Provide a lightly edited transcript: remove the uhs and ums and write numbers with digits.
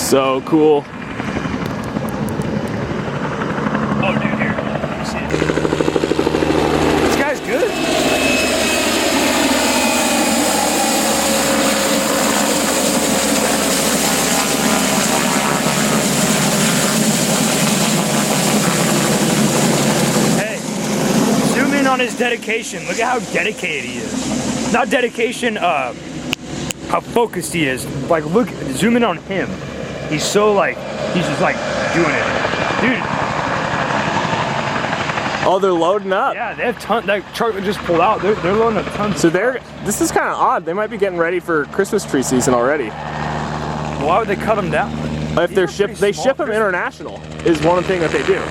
So cool. Oh, dude, here. You see it? This guy's good. Hey, zoom in on his dedication. Look at how dedicated he is. Not dedication, how focused he is. Like, look, zoom in on him. He's so like, he's just like doing it. Dude. Oh, they're loading up. Yeah, they have tons. That truck that just pulled out, they're loading up tons. So this is kind of odd. They might be getting ready for Christmas tree season already. Why would they cut them down? If they ship them international is one thing that they do.